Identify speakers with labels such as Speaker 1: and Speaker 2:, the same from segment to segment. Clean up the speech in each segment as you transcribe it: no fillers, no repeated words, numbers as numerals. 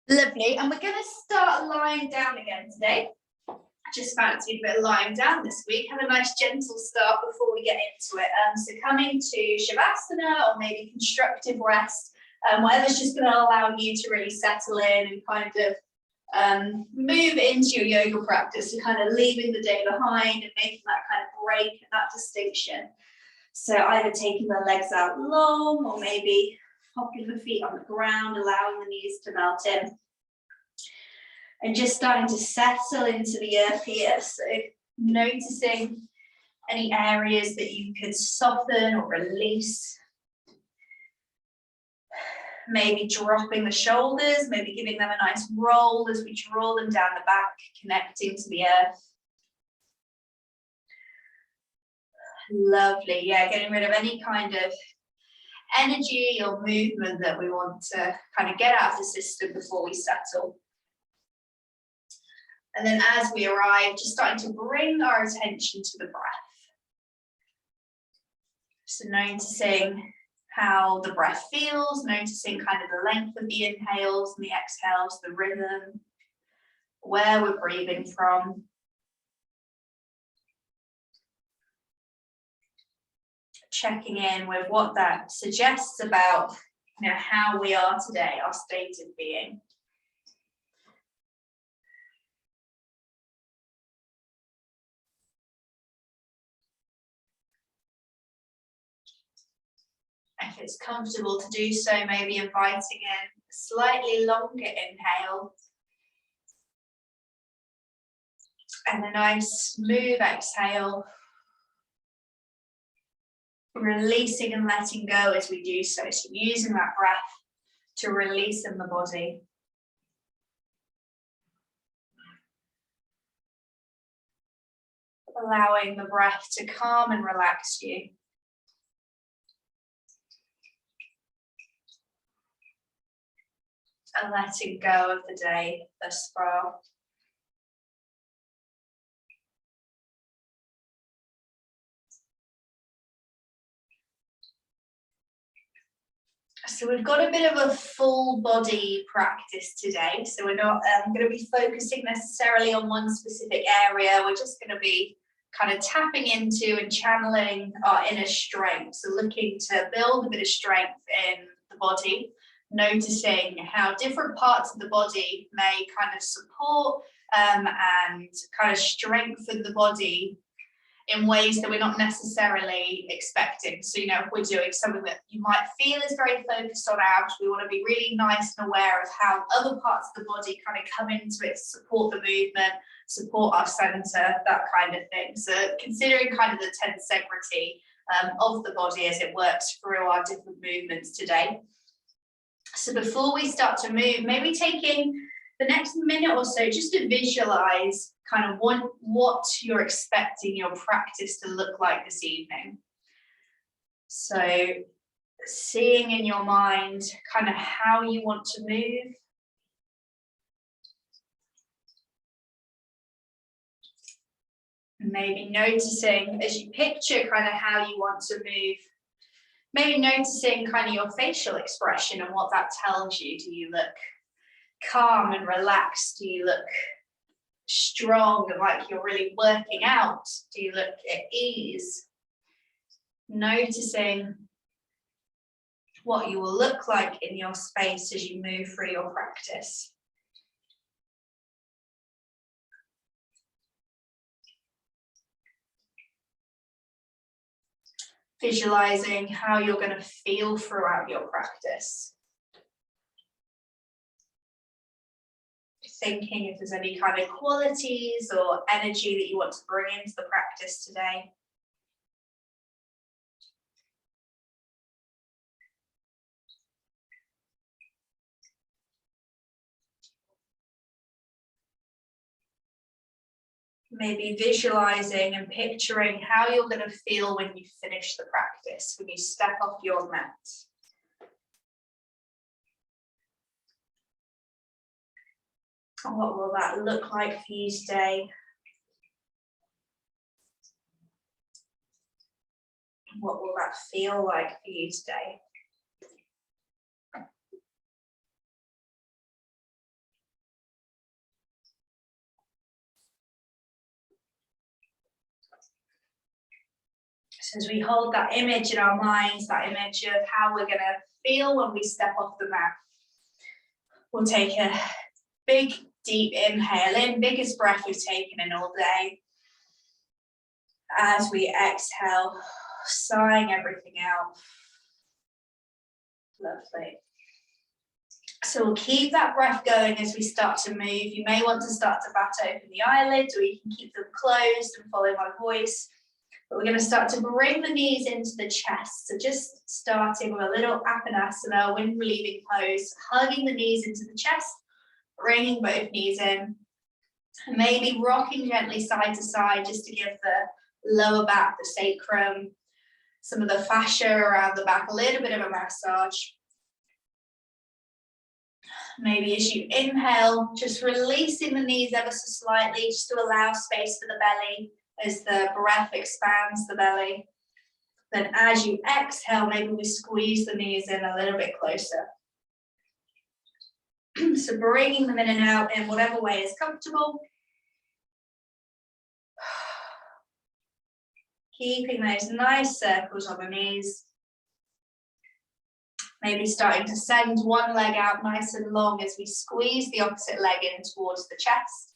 Speaker 1: Lovely. And we're going to start lying down again today. I just fancied a bit of lying down this week. Have a nice gentle start before we get into it. So coming to Shavasana or maybe constructive rest, whatever's just going to allow you to really settle in and kind of move into your yoga practice, so kind of leaving the day behind and making that kind of break and that distinction. So either taking the legs out long or maybe hopping the feet on the ground, allowing the knees to melt in. And just starting to settle into the earth here. So noticing any areas that you could soften or release. Maybe dropping the shoulders, maybe giving them a nice roll as we draw them down the back, connecting to the earth. Lovely, yeah, getting rid of any kind of energy or movement that we want to kind of get out of the system before we settle. And then as we arrive, just starting to bring our attention to the breath. So noticing how the breath feels, noticing kind of the length of the inhales and the exhales, the rhythm, where we're breathing from. Checking in with what that suggests about, how we are today, our state of being. If it's comfortable to do so, maybe inviting in a slightly longer inhale. And a nice smooth exhale. Releasing and letting go as we do so. So using that breath to release in the body. Allowing the breath to calm and relax you. And letting go of the day thus far. So we've got a bit of a full body practice today. So we're not going to be focusing necessarily on one specific area. We're just going to be kind of tapping into and channeling our inner strength. So looking to build a bit of strength in the body, noticing how different parts of the body may kind of support and kind of strengthen the body in ways that we're not necessarily expecting. So, if we're doing something that you might feel is very focused on out, we want to be really nice and aware of how other parts of the body kind of come into it to support the movement, support our center, that kind of thing. So considering kind of the tensegrity of the body as it works through our different movements today. So before we start to move, maybe taking the next minute or so just to visualize kind of what you're expecting your practice to look like this evening. So seeing in your mind kind of how you want to move. Maybe noticing as you picture kind of how you want to move, maybe noticing kind of your facial expression and what that tells you. Do you look calm and relaxed? Do you look strong and like you're really working out? Do you look at ease? Noticing what you will look like in your space as you move through your practice. Visualizing how you're going to feel throughout your practice. Thinking if there's any kind of qualities or energy that you want to bring into the practice today. Maybe visualizing and picturing how you're going to feel when you finish the practice, when you step off your mat. And what will that look like for you today? What will that feel like for you today? So as we hold that image in our minds, that image of how we're going to feel when we step off the mat, we'll take a big, deep inhale in, biggest breath we've taken in all day. As we exhale, sighing everything out. Lovely. So we'll keep that breath going as we start to move. You may want to start to bat open the eyelids, or you can keep them closed and follow my voice. But we're going to start to bring the knees into the chest. So just starting with a little apanasana, wind relieving pose, hugging the knees into the chest, bringing both knees in, and maybe rocking gently side to side just to give the lower back, the sacrum, some of the fascia around the back, a little bit of a massage. Maybe as you inhale, just releasing the knees ever so slightly, just to allow space for the belly as the breath expands the belly. Then as you exhale, maybe we squeeze the knees in a little bit closer. So bringing them in and out in whatever way is comfortable. Keeping those nice circles on the knees. Maybe starting to send one leg out nice and long as we squeeze the opposite leg in towards the chest.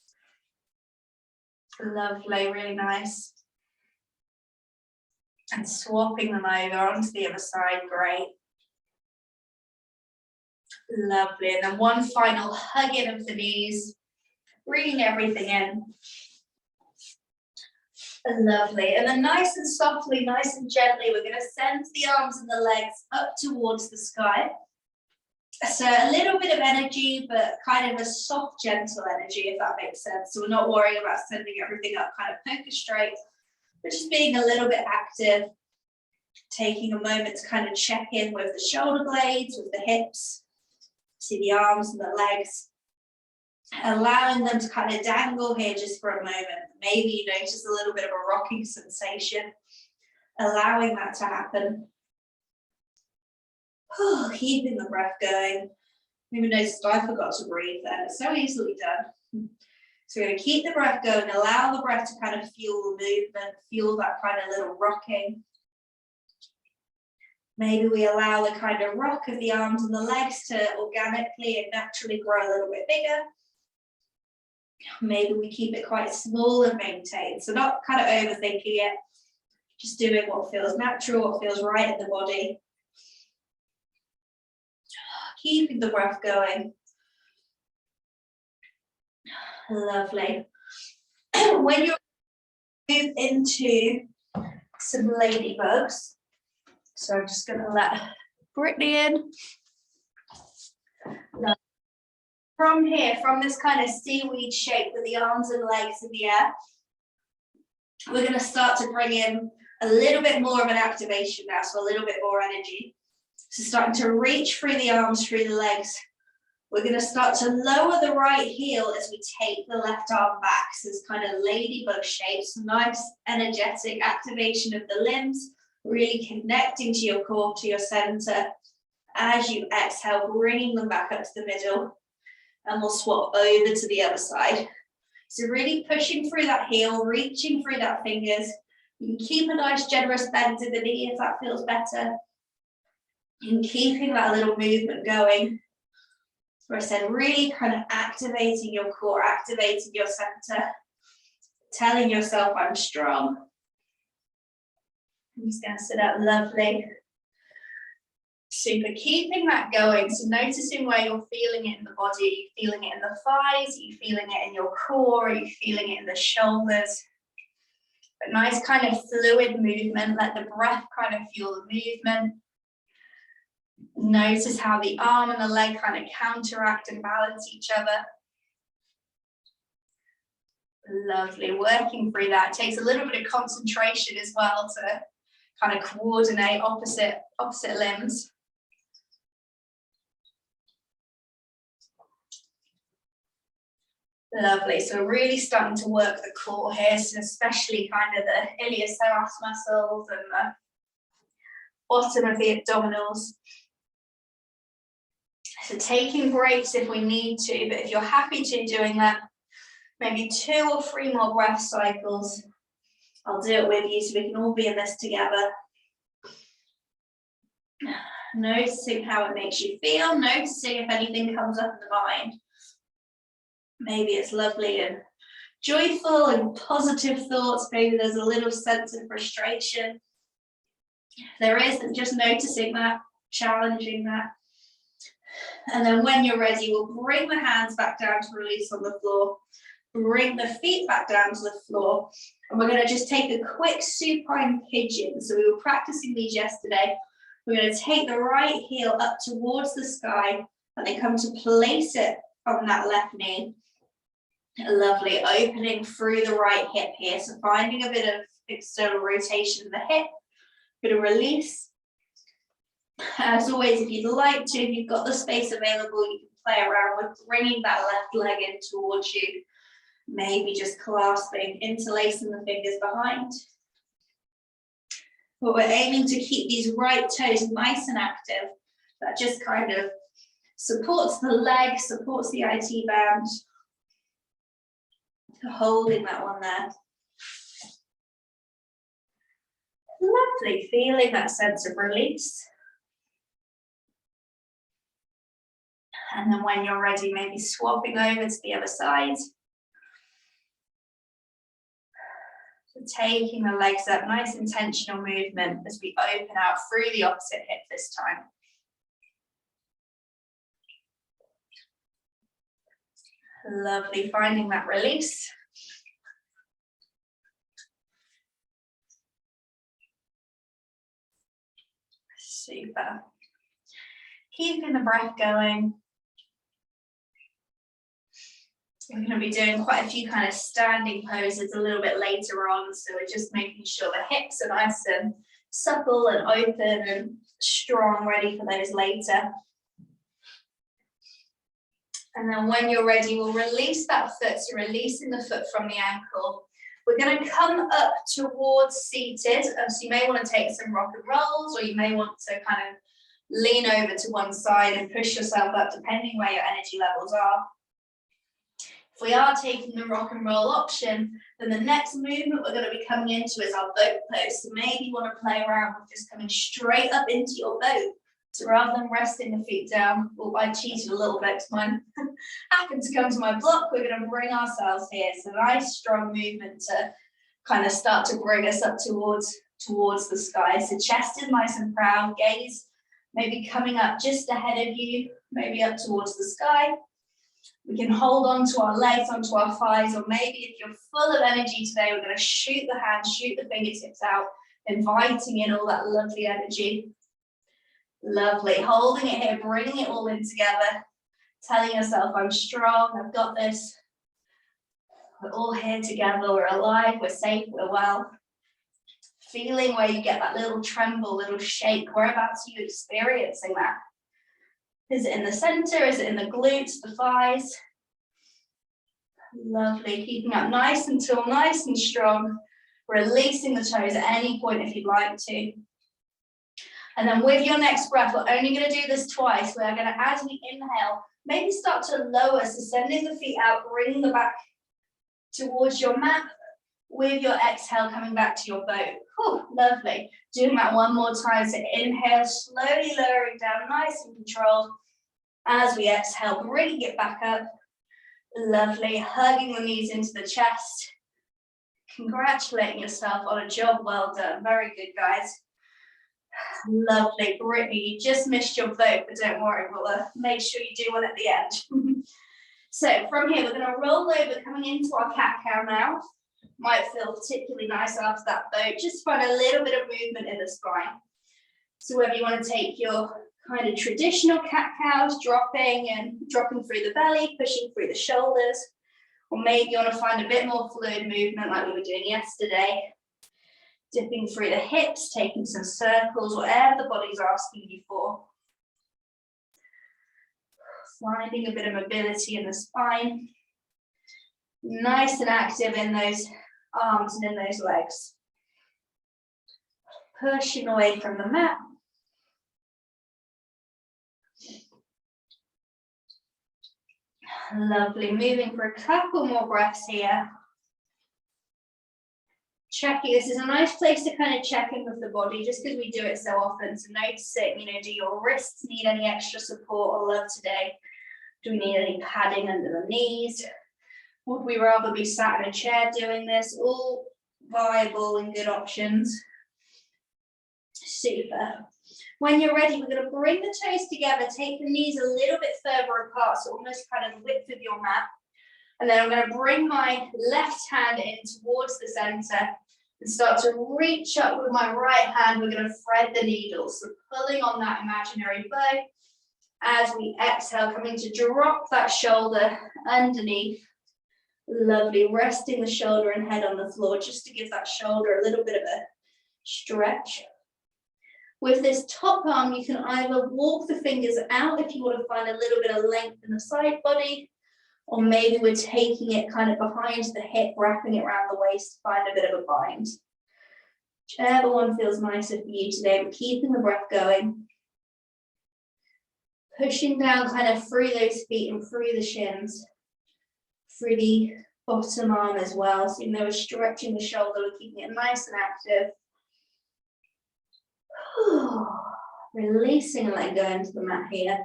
Speaker 1: Lovely, really nice. And swapping them over onto the other side, great. Lovely, and then one final hug in of the knees, bringing everything in. Lovely, and then nice and softly, nice and gently, we're going to send the arms and the legs up towards the sky. So a little bit of energy, but kind of a soft, gentle energy, if that makes sense. So we're not worrying about sending everything up kind of poker straight, but just being a little bit active, taking a moment to kind of check in with the shoulder blades, with the hips, see the arms and the legs. Allowing them to kind of dangle here just for a moment. Maybe you notice a little bit of a rocking sensation. Allowing that to happen. Keeping the breath going. Maybe noticed I forgot to breathe then. It's so easily done. So we're going to keep the breath going. Allow the breath to kind of fuel the movement. Feel that kind of little rocking. Maybe we allow the kind of rock of the arms and the legs to organically and naturally grow a little bit bigger. Maybe we keep it quite small and maintained. So not kind of overthinking it, just doing what feels natural, what feels right in the body. Keeping the breath going. Lovely. When you move into some ladybugs, so I'm just going to let Brittany in. From here, from this kind of seaweed shape with the arms and legs in the air, we're going to start to bring in a little bit more of an activation now, so a little bit more energy. So starting to reach through the arms, through the legs. We're going to start to lower the right heel as we take the left arm back. So this kind of ladybug shape, some nice energetic activation of the limbs, really connecting to your core, to your center. As you exhale, bringing them back up to the middle. And we'll swap over to the other side. So really pushing through that heel, reaching through that fingers. You can keep a nice generous bend in the knee if that feels better. And keeping that little movement going. Where I said, really kind of activating your core, activating your center. Telling yourself, I'm strong. I'm just going to sit up, lovely. Super, keeping that going. So noticing where you're feeling it in the body. Are you feeling it in the thighs? Are you feeling it in your core? Are you feeling it in the shoulders? But nice kind of fluid movement. Let the breath kind of fuel the movement. Notice how the arm and the leg kind of counteract and balance each other. Lovely, working through that. It takes a little bit of concentration as well to kind of coordinate opposite limbs. Lovely, so we're really starting to work the core here, so especially kind of the iliopsoas muscles and the bottom of the abdominals. So taking breaks if we need to, but if you're happy to doing that, maybe 2 or 3 more breath cycles I'll do it with you so we can all be in this together. Noticing how it makes you feel, noticing if anything comes up in the mind. Maybe it's lovely and joyful and positive thoughts, maybe there's a little sense of frustration. If there isn't, just noticing that, challenging that. And then when you're ready, we'll bring the hands back down to release on the floor. Bring the feet back down to the floor. And we're going to just take a quick supine pigeon. So we were practicing these yesterday. We're going to take the right heel up towards the sky and then come to place it on that left knee. Lovely, opening through the right hip here. So finding a bit of external rotation in the hip, bit of release. As always, if you'd like to, if you've got the space available, you can play around with bringing that left leg in towards you. Maybe just clasping, interlacing the fingers behind. But we're aiming to keep these right toes nice and active. That just kind of supports the leg, supports the IT band. Holding that one there. Lovely, feeling that sense of release. And then when you're ready, maybe swapping over to the other side. So taking the legs up, nice intentional movement as we open out through the opposite hip this time. Lovely, finding that release. Super. Keeping the breath going. We're going to be doing quite a few kind of standing poses a little bit later on, so we're just making sure the hips are nice and supple and open and strong, ready for those later. And then when you're ready, we'll release that foot, so releasing the foot from the ankle. We're going to come up towards seated, so you may want to take some rock and rolls, or you may want to kind of lean over to one side and push yourself up, depending where your energy levels are. If we are taking the rock and roll option, then the next movement we're going to be coming into is our boat pose. So maybe you want to play around with just coming straight up into your boat. So rather than resting the feet down, well, I cheated a little bit because mine happened to come to my block. We're going to bring ourselves here. So nice strong movement to kind of start to bring us up towards the sky. So chest is nice and proud, gaze maybe coming up just ahead of you, maybe up towards the sky. We can hold on to our legs, onto our thighs, or maybe if you're full of energy today, we're going to shoot the hands, shoot the fingertips out, inviting in all that lovely energy. Lovely, holding it here, bringing it all in together, telling yourself, I'm strong, I've got this. We're all here together, we're alive, we're safe, we're well. Feeling where you get that little tremble, little shake, whereabouts are you experiencing that? Is it in the center? Is it in the glutes, the thighs? Lovely, keeping up nice and tall, nice and strong. Releasing the toes at any point if you'd like to. And then with your next breath, we're only going to do this twice. We're going to, as we inhale, maybe start to lower, so sending the feet out, bringing the back towards your mat. With your exhale, coming back to your boat. Whew, lovely. Doing that one more time. So inhale, slowly lowering down, nice and controlled. As we exhale, bringing it back up. Lovely. Hugging the knees into the chest. Congratulating yourself on a job well done. Very good, guys. Lovely. Brittany, you just missed your boat, but don't worry, we'll make sure you do one at the end. So from here, we're going to roll over, coming into our cat-cow now. Might feel particularly nice after that boat. Just find a little bit of movement in the spine. So whether you want to take your kind of traditional cat-cows, dropping through the belly, pushing through the shoulders, or maybe you want to find a bit more fluid movement like we were doing yesterday. Dipping through the hips, taking some circles, whatever the body's asking you for. Finding a bit of mobility in the spine. Nice and active in those arms and in those legs. Pushing away from the mat. Lovely, moving for a couple more breaths here. checking, this is a nice place to kind of check in with the body just because we do it so often. So noticing, do your wrists need any extra support or love today? Do we need any padding under the knees? Would we rather be sat in a chair doing this? All viable and good options. Super. When you're ready, we're going to bring the toes together, take the knees a little bit further apart, so almost kind of width of your mat. And then I'm going to bring my left hand in towards the center and start to reach up with my right hand. We're going to thread the needle, so pulling on that imaginary bow. As we exhale, coming to drop that shoulder underneath. Lovely, resting the shoulder and head on the floor just to give that shoulder a little bit of a stretch. With this top arm, you can either walk the fingers out if you want to find a little bit of length in the side body, or maybe we're taking it kind of behind the hip, wrapping it around the waist to find a bit of a bind. Whichever one feels nicer for you today, but keeping the breath going. Pushing down kind of through those feet and through the shins, through the bottom arm as well. So even though we're stretching the shoulder, we're keeping it nice and active. Releasing and letting go into the mat here.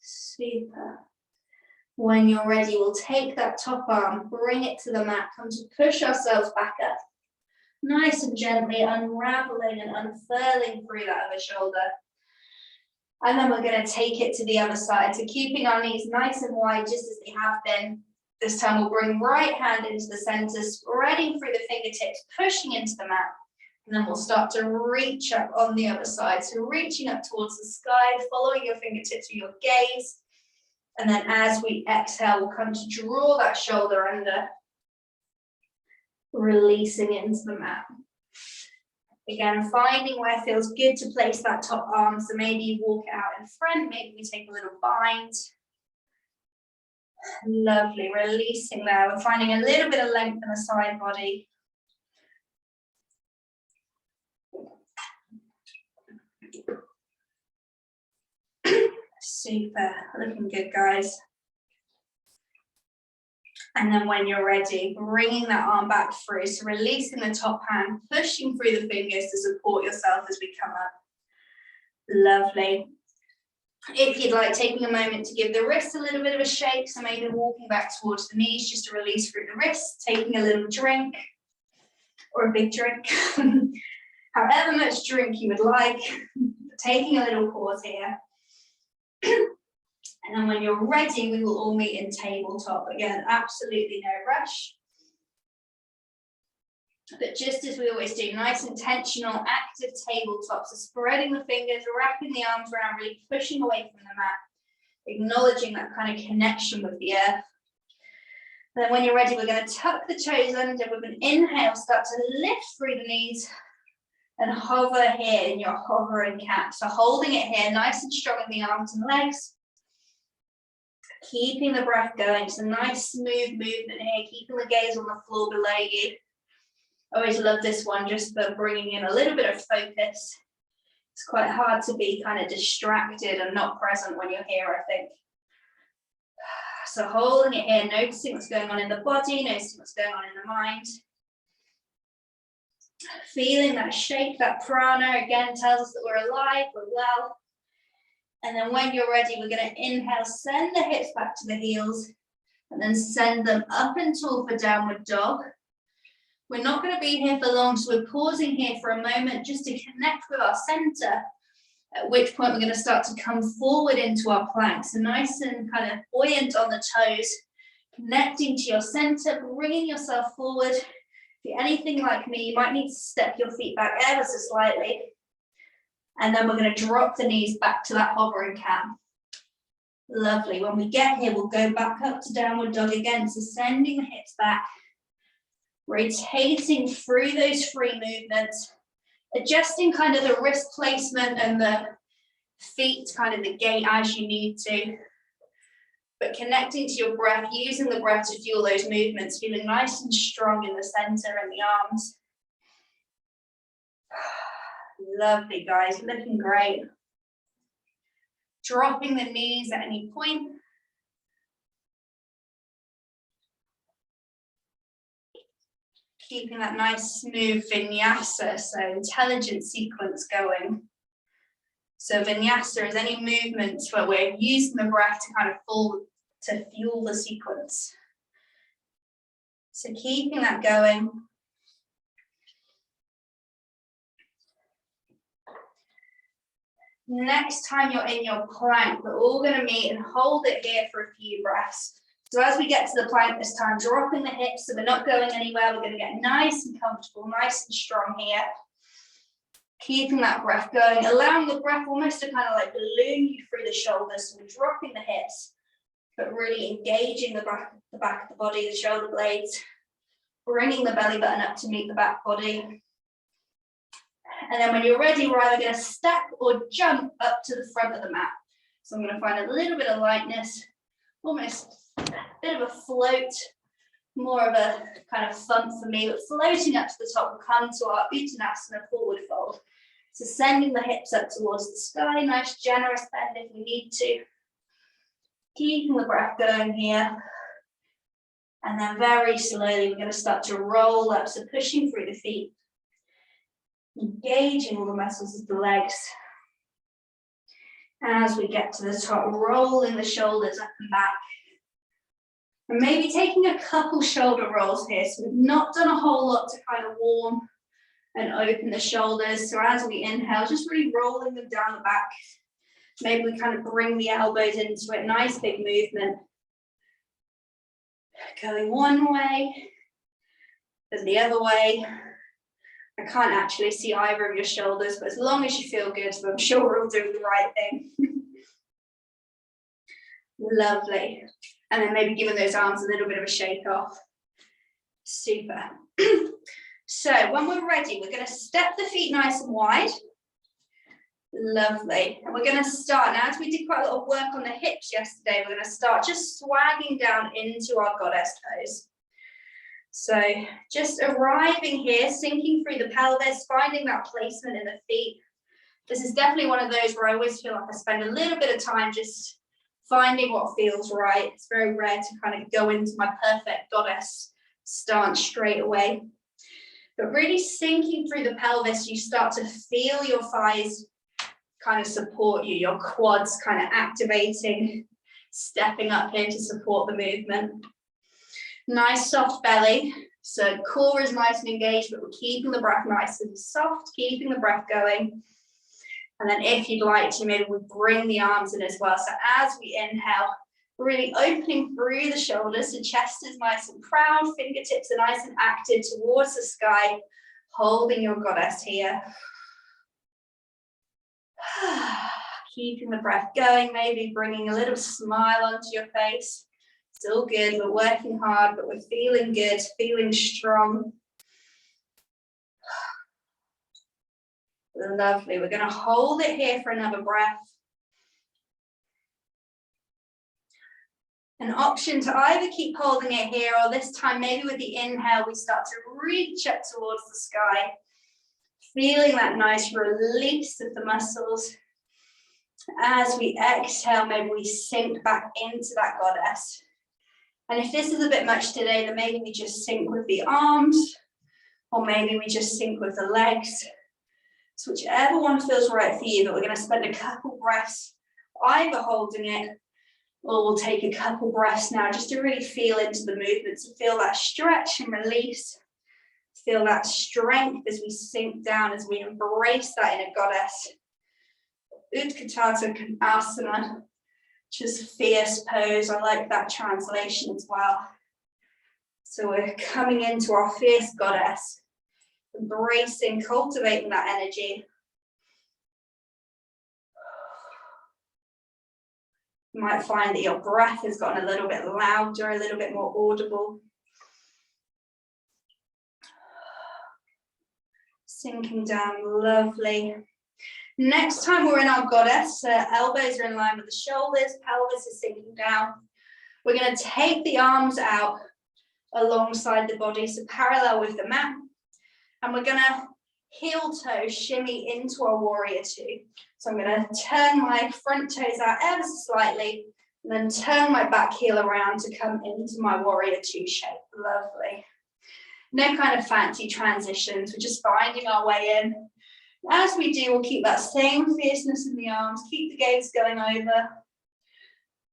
Speaker 1: Super. When you're ready, we'll take that top arm, bring it to the mat, come to push ourselves back up. Nice and gently unraveling and unfurling through that other shoulder. And then we're going to take it to the other side. So keeping our knees nice and wide, just as they have been. This time we'll bring right hand into the center, spreading through the fingertips, pushing into the mat. And then we'll start to reach up on the other side. So reaching up towards the sky, following your fingertips with your gaze. And then as we exhale, we'll come to draw that shoulder under, releasing it into the mat. Again, finding where it feels good to place that top arm. So maybe you walk it out in front, maybe we take a little bind. Lovely, releasing there. We're finding a little bit of length in the side body. Super, looking good, guys. And then when you're ready, bringing that arm back through, so releasing the top hand, pushing through the fingers to support yourself as we come up. Lovely. If you'd like, taking a moment to give the wrists a little bit of a shake, so maybe walking back towards the knees just to release through the wrists, taking a little drink or a big drink, however much drink you would like, taking a little pause here. And then when you're ready, we will all meet in tabletop. Again, absolutely no rush. But just as we always do, nice, intentional, active tabletop. So spreading the fingers, wrapping the arms around, really pushing away from the mat, acknowledging that kind of connection with the earth. Then when you're ready, we're going to tuck the toes under with an inhale, start to lift through the knees and hover here in your hovering cat. So holding it here, nice and strong in the arms and legs. Keeping the breath going, so nice smooth movement here, keeping the gaze on the floor below you. I always love this one just for bringing in a little bit of focus. It's quite hard to be kind of distracted and not present when you're here, I think. So holding it here, noticing what's going on in the body, noticing what's going on in the mind. Feeling that shake, that prana, again tells us that we're alive, we're well. And then when you're ready, we're going to inhale, send the hips back to the heels, and then send them up and tall for downward dog. We're not going to be here for long, so we're pausing here for a moment just to connect with our center, at which point we're going to start to come forward into our plank. So nice and kind of buoyant on the toes, connecting to your center, bringing yourself forward. If you're anything like me, you might need to step your feet back ever so slightly. And then we're going to drop the knees back to that hovering cat. Lovely. When we get here, we'll go back up to downward dog again. So sending the hips back, rotating through those free movements, adjusting kind of the wrist placement and the feet, kind of the gait as you need to, but connecting to your breath, using the breath to fuel those movements, feeling nice and strong in the center and the arms. Lovely, guys, looking great. Dropping the knees at any point. Keeping that nice smooth vinyasa, so intelligent sequence going. So vinyasa is any movements where we're using the breath to kind of fuel the sequence. So keeping that going. Next time you're in your plank, we're all going to meet and hold it here for a few breaths. So as we get to the plank this time, dropping the hips so we're not going anywhere, we're going to get nice and comfortable, nice and strong here. Keeping that breath going, allowing the breath almost to kind of like balloon you through the shoulders. So we're dropping the hips, but really engaging the back of the body, the shoulder blades, bringing the belly button up to meet the back body. And then when you're ready, we're either going to step or jump up to the front of the mat. So I'm going to find a little bit of lightness, almost a bit of a float, more of a kind of fun for me, but floating up to the top, we'll come to our Uttanasana forward fold. So sending the hips up towards the sky, nice generous bend if we need to. Keeping the breath going here. And then very slowly, we're going to start to roll up, so pushing through the feet. Engaging all the muscles of the legs. As we get to the top, rolling the shoulders up and back. And maybe taking a couple shoulder rolls here. So we've not done a whole lot to kind of warm and open the shoulders. So as we inhale, just really rolling them down the back. Maybe we kind of bring the elbows into it. Nice big movement. Going one way, then the other way. I can't actually see either of your shoulders, but as long as you feel good, I'm sure we're all doing the right thing. Lovely. And then maybe giving those arms a little bit of a shake off. Super. So when we're ready, we're going to step the feet nice and wide. Lovely. And we're going to start, now as we did quite a lot of work on the hips yesterday, we're going to start just swagging down into our goddess pose. So just arriving here, sinking through the pelvis, finding that placement in the feet. This is definitely one of those where I always feel like I spend a little bit of time just finding what feels right. It's very rare to kind of go into my perfect goddess stance straight away. But really sinking through the pelvis, you start to feel your thighs kind of support you, your quads kind of activating, stepping up here to support the movement. Nice soft belly, so core is nice and engaged, but we're keeping the breath nice and soft, keeping the breath going. And then if you'd like to, maybe we bring the arms in as well. So as we inhale, we're really opening through the shoulders, so chest is nice and proud, fingertips are nice and active towards the sky, holding your goddess here. Keeping the breath going, maybe bringing a little smile onto your face. Still good, we're working hard, but we're feeling good, feeling strong. Lovely, we're going to hold it here for another breath. An option to either keep holding it here, or this time maybe with the inhale we start to reach up towards the sky, feeling that nice release of the muscles. As we exhale, maybe we sink back into that goddess. And if this is a bit much today, then maybe we just sink with the arms, or maybe we just sink with the legs. So whichever one feels right for you, but we're going to spend a couple breaths either holding it, or we'll take a couple breaths now just to really feel into the movement, to feel that stretch and release, feel that strength as we sink down, as we embrace that inner goddess. Utkatasana Asana, which is fierce pose. I like that translation as well. So we're coming into our fierce goddess, embracing, cultivating that energy. You might find that your breath has gotten a little bit louder, a little bit more audible. Sinking down, lovely. Next time we're in our goddess, elbows are in line with the shoulders, pelvis is sinking down. We're going to take the arms out alongside the body, so parallel with the mat. And we're going to heel toe shimmy into our warrior two. So I'm going to turn my front toes out ever so slightly, and then turn my back heel around to come into my warrior two shape. Lovely. No kind of fancy transitions, we're just finding our way in. As we do, we'll keep that same fierceness in the arms, keep the gaze going over.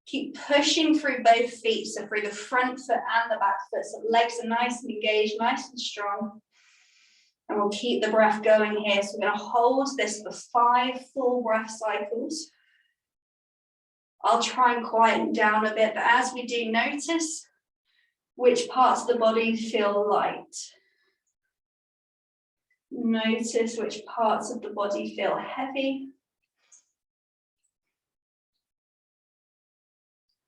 Speaker 1: Keep pushing through both feet, so through the front foot and the back foot, so legs are nice and engaged, nice and strong. And we'll keep the breath going here. So we're going to hold this for 5 full breath cycles. I'll try and quieten down a bit, but as we do, notice which parts of the body feel light. Notice which parts of the body feel heavy.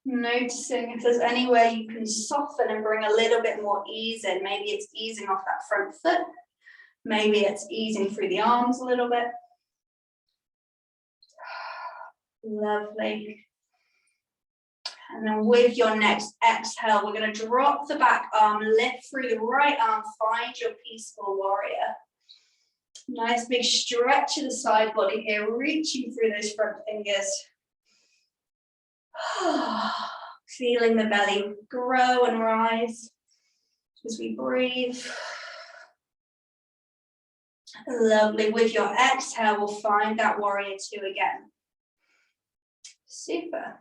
Speaker 1: Noticing if there's anywhere you can soften and bring a little bit more ease in. Maybe it's easing off that front foot. Maybe it's easing through the arms a little bit. Lovely. And then with your next exhale, we're going to drop the back arm, lift through the right arm, find your peaceful warrior. Nice big stretch of the side body here, reaching through those front fingers. Feeling the belly grow and rise as we breathe. Lovely. With your exhale, we'll find that warrior 2 again. Super.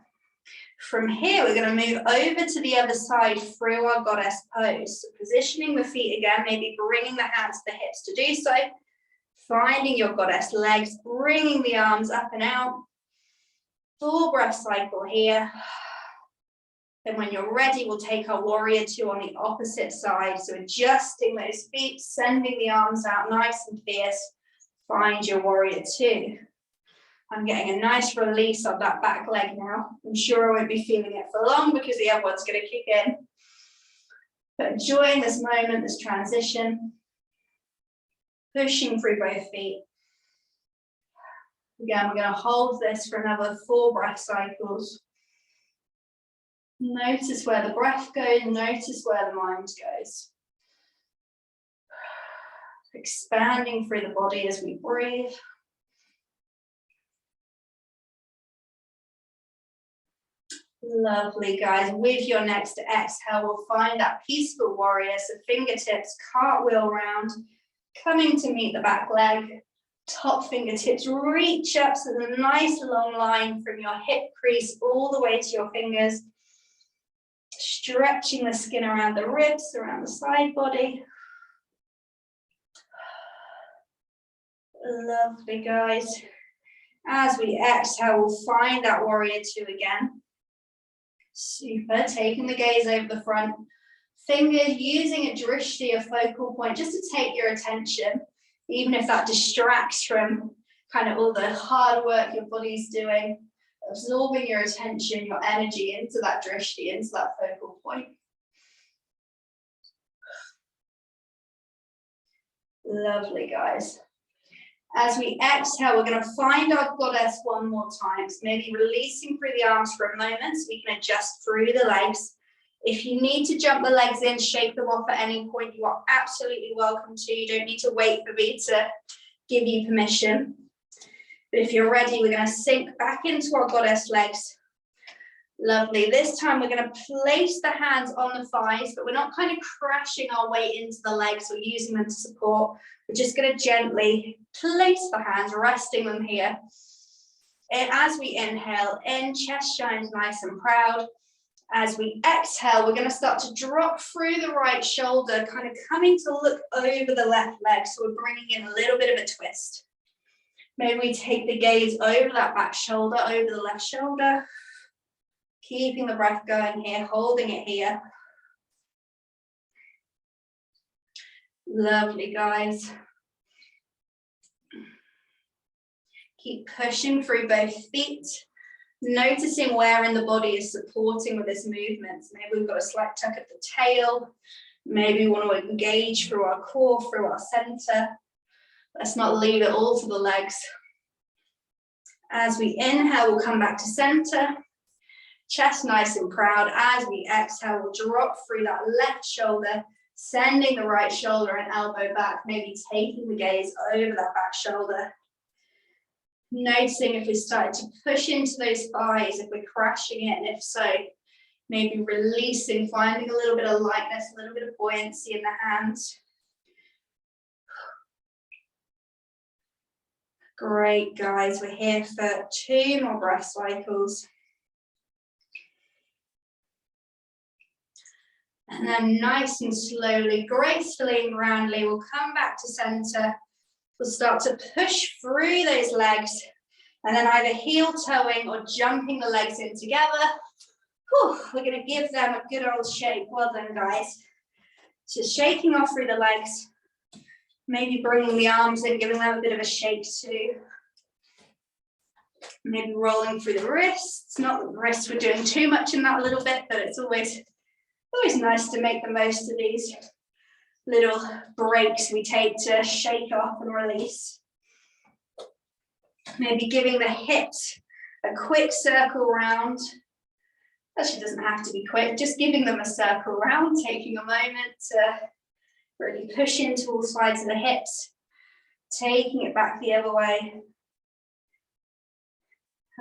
Speaker 1: From here, we're going to move over to the other side through our goddess pose. So positioning the feet again, maybe bringing the hands to the hips to do so. Finding your goddess legs, bringing the arms up and out. Full breath cycle here. Then when you're ready, we'll take our warrior 2 on the opposite side. So adjusting those feet, sending the arms out nice and fierce. Find your warrior 2. I'm getting a nice release of that back leg now. I'm sure I won't be feeling it for long because the other one's going to kick in. But enjoying this moment, this transition. Pushing through both feet. Again, we're going to hold this for another 4 breath cycles. Notice where the breath goes, notice where the mind goes. Expanding through the body as we breathe. Lovely, guys. With your next exhale, we'll find that peaceful warrior. So fingertips, cartwheel round, coming to meet the back leg. Top fingertips reach up, so the nice long line from your hip crease all the way to your fingers. Stretching the skin around the ribs, around the side body. Lovely, guys. As we exhale, we'll find that warrior 2 again. Super. Taking the gaze over the front. Fingers using a drishti, a focal point, just to take your attention, even if that distracts from kind of all the hard work your body's doing. Absorbing your attention, your energy into that drishti, into that focal point. Lovely, guys. As we exhale, we're going to find our goddess 1 more time. So maybe releasing through the arms for a moment so we can adjust through the legs. If you need to jump the legs in, shake them off at any point, you are absolutely welcome to. You don't need to wait for me to give you permission. But if you're ready, we're going to sink back into our goddess legs. Lovely. This time we're going to place the hands on the thighs, but we're not kind of crashing our way into the legs or using them to support. We're just going to gently place the hands, resting them here. And as we inhale in, chest shines nice and proud. As we exhale, we're going to start to drop through the right shoulder, kind of coming to look over the left leg. So we're bringing in a little bit of a twist. Maybe we take the gaze over that back shoulder, over the left shoulder. Keeping the breath going here, holding it here. Lovely, guys. Keep pushing through both feet. Noticing where in the body is supporting with this movement. So maybe we've got a slight tuck at the tail. Maybe we want to engage through our core, through our center. Let's not leave it all to the legs. As we inhale, we'll come back to center. Chest nice and proud. As we exhale, we'll drop through that left shoulder, sending the right shoulder and elbow back, maybe taking the gaze over that back shoulder. Noticing if we start to push into those thighs, if we're crashing it, and if so, maybe releasing, finding a little bit of lightness, a little bit of buoyancy in the hands. Great, guys. We're here for 2 more breath cycles. And then nice and slowly, gracefully and grandly, we'll come back to center. We'll start to push through those legs and then either heel toeing or jumping the legs in together. Whew, we're going to give them a good old shake. Well done, guys. So shaking off through the legs, maybe bringing the arms in, giving them a bit of a shake too. Maybe rolling through the wrists. Not that the wrists we're doing too much in that a little bit, but it's always nice to make the most of these little breaks we take to shake off and release. Maybe giving the hips a quick circle round. Actually, it doesn't have to be quick, just giving them a circle round, taking a moment to really push into all sides of the hips, taking it back the other way.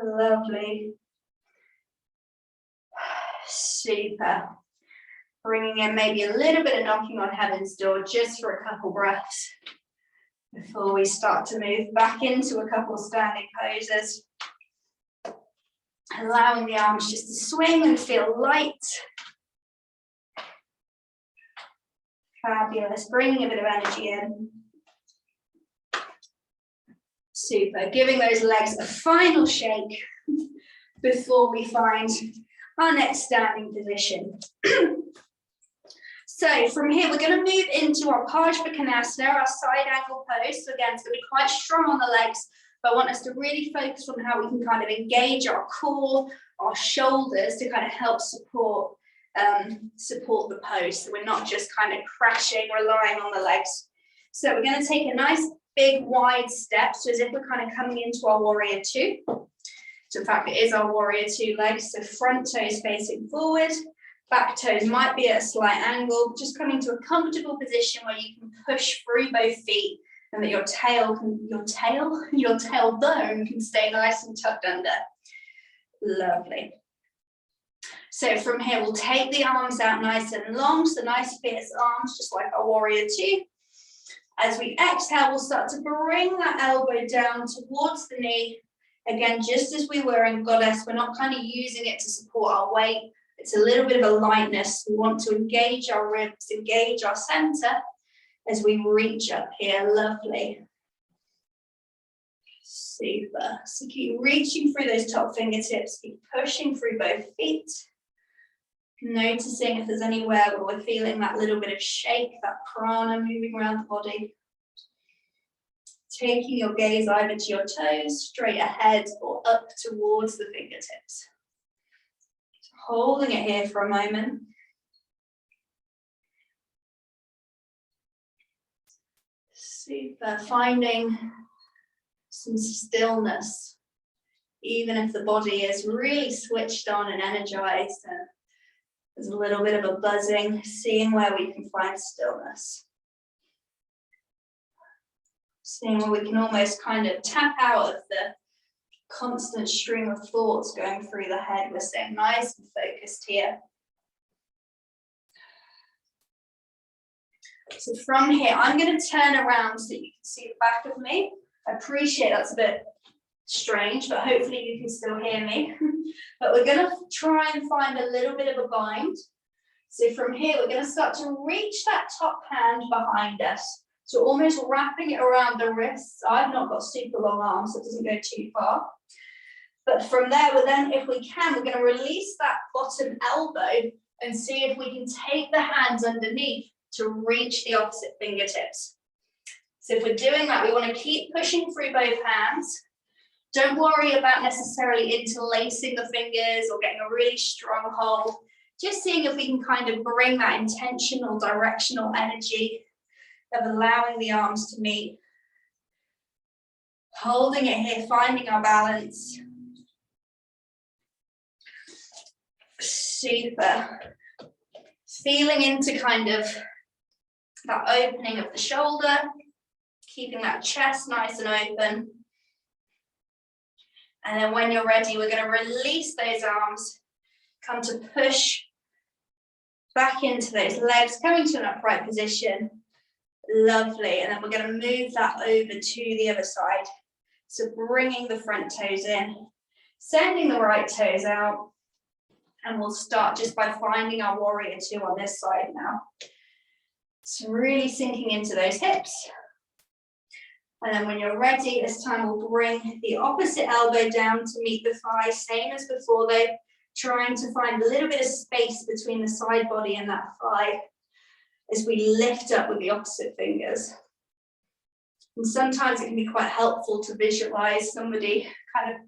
Speaker 1: Lovely. Super. Bringing in maybe a little bit of knocking on heaven's door just for a couple breaths before we start to move back into a couple standing poses. Allowing the arms just to swing and feel light. Fabulous. Bringing a bit of energy in. Super. Giving those legs a final shake before we find our next standing position. So from here, we're going to move into our Parsvakonasana, our side angle pose. So again, it's going to be quite strong on the legs, but I want us to really focus on how we can kind of engage our core, our shoulders to kind of help support the pose. So we're not just kind of crashing, relying on the legs. So we're going to take a nice big wide step, so as if we're kind of coming into our warrior 2. So in fact, it is our warrior 2 legs. So front toes facing forward. Back toes might be at a slight angle, just coming to a comfortable position where you can push through both feet and that your tailbone can stay nice and tucked under. Lovely. So from here, we'll take the arms out nice and long, so nice fierce arms, just like our warrior 2. As we exhale, we'll start to bring that elbow down towards the knee. Again, just as we were in Goddess, we're not kind of using it to support our weight. It's a little bit of a lightness. We want to engage our ribs, engage our center as we reach up here. Lovely. Super. So keep reaching through those top fingertips, keep pushing through both feet. Noticing if there's anywhere where we're feeling that little bit of shake, that prana moving around the body. Taking your gaze either to your toes, straight ahead, or up towards the fingertips. Holding it here for a moment. Super. Finding some stillness, even if the body is really switched on and energized. And there's a little bit of a buzzing, seeing where we can find stillness. Seeing where we can almost kind of tap out of the constant stream of thoughts going through the head. We're staying nice and focused here. So from here, I'm going to turn around so that you can see the back of me. I appreciate that's a bit strange, but hopefully you can still hear me. But we're going to try and find a little bit of a bind. So from here, we're going to start to reach that top hand behind us. So almost wrapping it around the wrists. I've not got super long arms, so it doesn't go too far. But from there, we're then, if we can, we're going to release that bottom elbow and see if we can take the hands underneath to reach the opposite fingertips. So if we're doing that, we want to keep pushing through both hands. Don't worry about necessarily interlacing the fingers or getting a really strong hold. Just seeing if we can kind of bring that intentional, directional energy of allowing the arms to meet. Holding it here, finding our balance. Super. Feeling into kind of that opening of the shoulder, keeping that chest nice and open. And then when you're ready, we're going to release those arms, come to push back into those legs, coming to an upright position. Lovely. And then we're going to move that over to the other side. So bringing the front toes in, sending the right toes out, and we'll start just by finding our warrior two on this side now. So really sinking into those hips. And then when you're ready, this time we'll bring the opposite elbow down to meet the thigh, same as before though, trying to find a little bit of space between the side body and that thigh as we lift up with the opposite fingers. And sometimes it can be quite helpful to visualize somebody kind of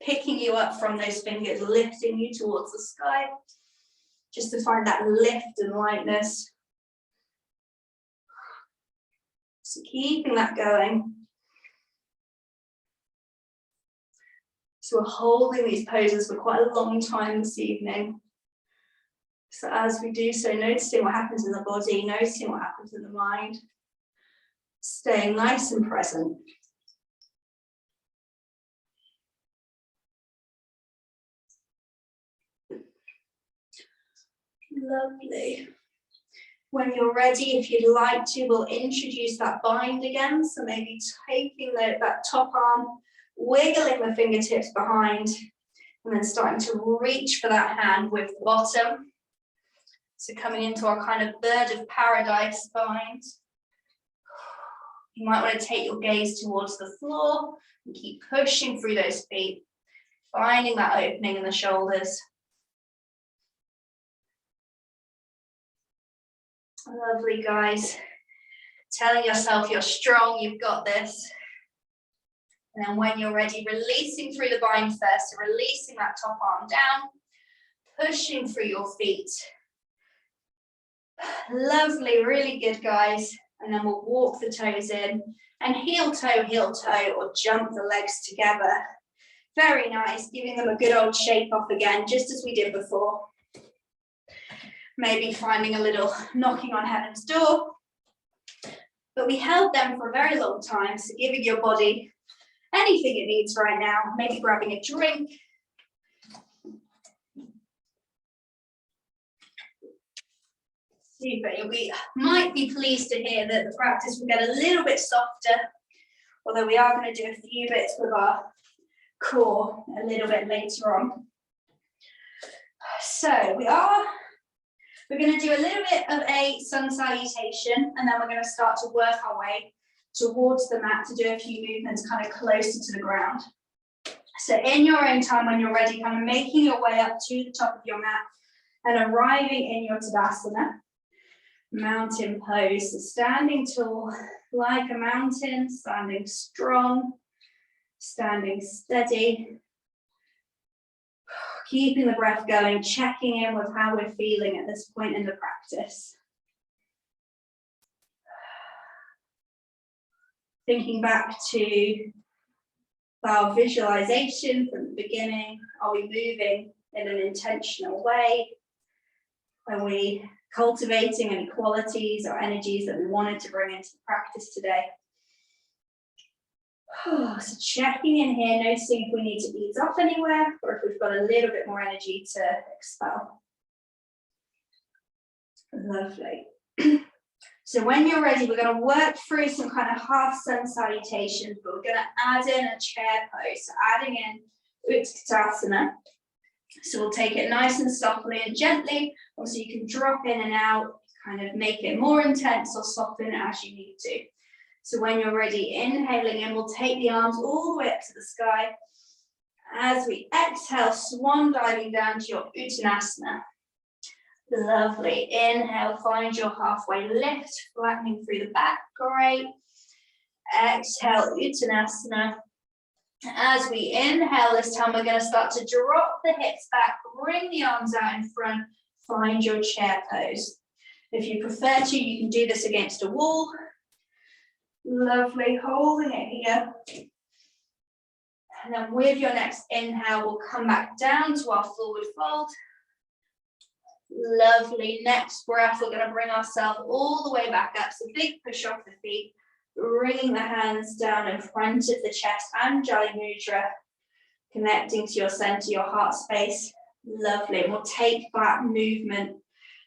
Speaker 1: picking you up from those fingers, lifting you towards the sky, just to find that lift and lightness. So keeping that going. So we're holding these poses for quite a long time this evening. So as we do so, noticing what happens in the body, noticing what happens in the mind, staying nice and present. Lovely. When you're ready, if you'd like to, we'll introduce that bind again. So maybe taking that top arm, wiggling the fingertips behind, and then starting to reach for that hand with the bottom. So coming into our kind of bird of paradise bind. You might want to take your gaze towards the floor and keep pushing through those feet, finding that opening in the shoulders. Lovely, guys. Telling yourself you're strong, you've got this. And then when you're ready, releasing through the bind first, so releasing that top arm down, pushing through your feet. Lovely, really good, guys. And then we'll walk the toes in and heel toe, or jump the legs together. Very nice, giving them a good old shake off again, just as we did before. Maybe finding a little knocking on heaven's door. But we held them for a very long time, so giving your body anything it needs right now, maybe grabbing a drink. Super, you might be pleased to hear that the practice will get a little bit softer, although we are going to do a few bits with our core a little bit later on. So we're going to do a little bit of a sun salutation, and then we're going to start to work our way towards the mat to do a few movements kind of closer to the ground. So in your own time, when you're ready, kind of making your way up to the top of your mat and arriving in your Tadasana, mountain pose. So standing tall like a mountain, standing strong, standing steady. Keeping the breath going, checking in with how we're feeling at this point in the practice. Thinking back to our visualization from the beginning. Are we moving in an intentional way? Are we cultivating any qualities or energies that we wanted to bring into the practice today? So checking in here, noticing if we need to ease off anywhere or if we've got a little bit more energy to expel. Lovely. So when you're ready, we're going to work through some kind of half sun salutations, but we're going to add in a chair pose. So adding in Utkatasana. So we'll take it nice and softly and gently, or so you can drop in and out, kind of make it more intense or soften as you need to. So when you're ready, inhaling in, we'll take the arms all the way up to the sky. As we exhale, swan diving down to your Uttanasana. Lovely. Inhale, find your halfway lift, flattening through the back. Great. Exhale, Uttanasana. As we inhale this time, we're going to start to drop the hips back, bring the arms out in front, find your chair pose. If you prefer to, you can do this against a wall. Lovely, holding it here. And then with your next inhale, we'll come back down to our forward fold. Lovely, next breath, we're going to bring ourselves all the way back up. So big push off the feet, bringing the hands down in front of the chest, Anjali Mudra, connecting to your center, your heart space. Lovely, and we'll take that movement,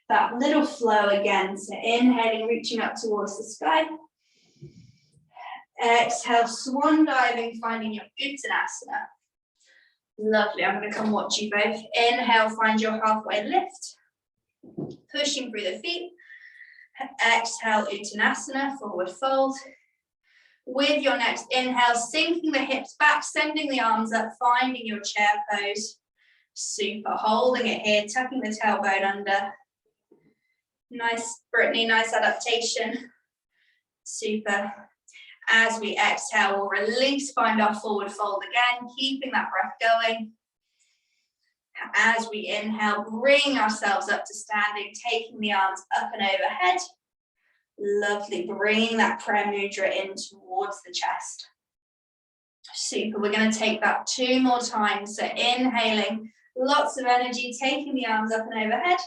Speaker 1: that little flow again. So inhaling, reaching up towards the sky. Exhale, swan diving, finding your Uttanasana. Lovely, I'm going to come watch you both. Inhale, find your halfway lift. Pushing through the feet. Exhale, Uttanasana, forward fold. With your next inhale, sinking the hips back, sending the arms up, finding your chair pose. Super, holding it here, tucking the tailbone under. Nice, Brittany, nice adaptation. Super. As we exhale, we'll release, find our forward fold again, keeping that breath going. As we inhale, bring ourselves up to standing, taking the arms up and overhead. Lovely, bringing that prayer mudra in towards the chest. Super, we're going to take that 2 more times. So inhaling, lots of energy, taking the arms up and overhead.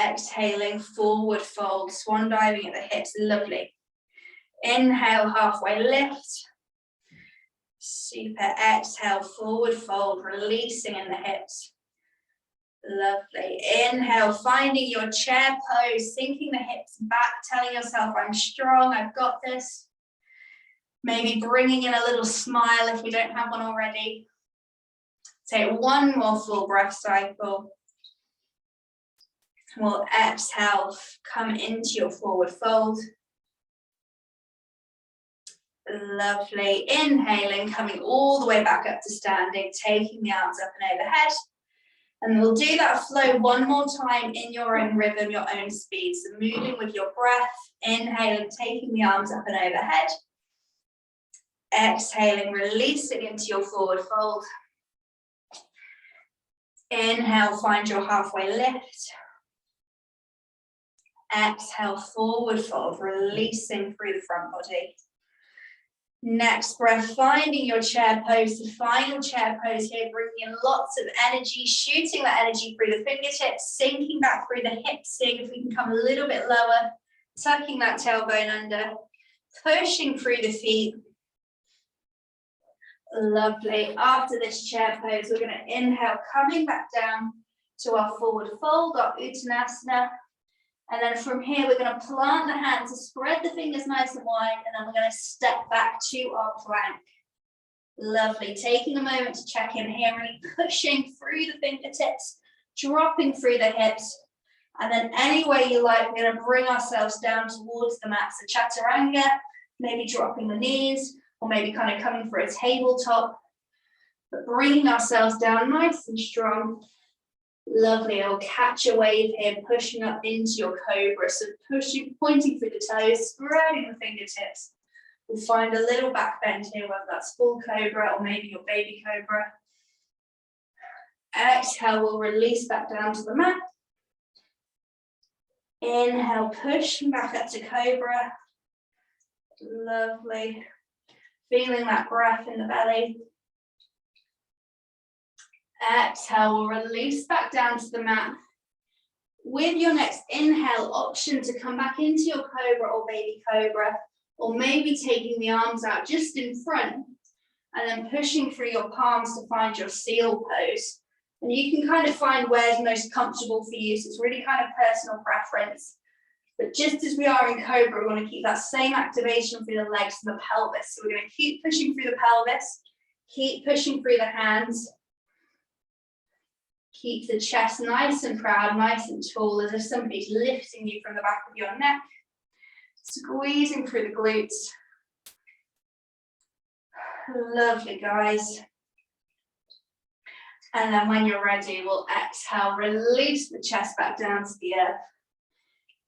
Speaker 1: Exhaling, forward fold, swan diving at the hips, lovely. Inhale, halfway lift. Super, exhale, forward fold, releasing in the hips. Lovely. Inhale, finding your chair pose, sinking the hips back, telling yourself, I'm strong, I've got this. Maybe bringing in a little smile if we don't have one already. Take 1 more full breath cycle. We'll exhale, come into your forward fold. Lovely. Inhaling, coming all the way back up to standing, taking the arms up and overhead. And we'll do that flow 1 more time in your own rhythm, your own speed. So moving with your breath, inhaling, taking the arms up and overhead. Exhaling, releasing into your forward fold. Inhale, find your halfway lift. Exhale, forward fold, releasing through the front body. Next breath, finding your chair pose, the final chair pose here, bringing in lots of energy, shooting that energy through the fingertips, sinking back through the hips, seeing if we can come a little bit lower, tucking that tailbone under, pushing through the feet. Lovely. After this chair pose, we're going to inhale, coming back down to our forward fold, our Uttanasana. And then from here, we're going to plant the hands to spread the fingers nice and wide, and then we're going to step back to our plank. Lovely. Taking a moment to check in here, really pushing through the fingertips, dropping through the hips. And then any way you like, we're going to bring ourselves down towards the mat. So chaturanga, maybe dropping the knees, or maybe kind of coming for a tabletop. But bringing ourselves down nice and strong. Lovely, I'll catch a wave here, pushing up into your cobra. So pushing, pointing through the toes, spreading the fingertips. We'll find a little back bend here, whether that's full cobra or maybe your baby cobra. Exhale, we'll release back down to the mat. Inhale, pushing back up to cobra. Lovely. Feeling that breath in the belly. Exhale, we'll release back down to the mat. With your next inhale, option to come back into your cobra or baby cobra, or maybe taking the arms out just in front and then pushing through your palms to find your seal pose. And you can kind of find where's most comfortable for you. So it's really kind of personal preference. But just as we are in cobra, we want to keep that same activation through the legs and the pelvis. So we're going to keep pushing through the pelvis, keep pushing through the hands. Keep the chest nice and proud, nice and tall, as if somebody's lifting you from the back of your neck. Squeezing through the glutes. Lovely, guys. And then when you're ready, we'll exhale, release the chest back down to the earth.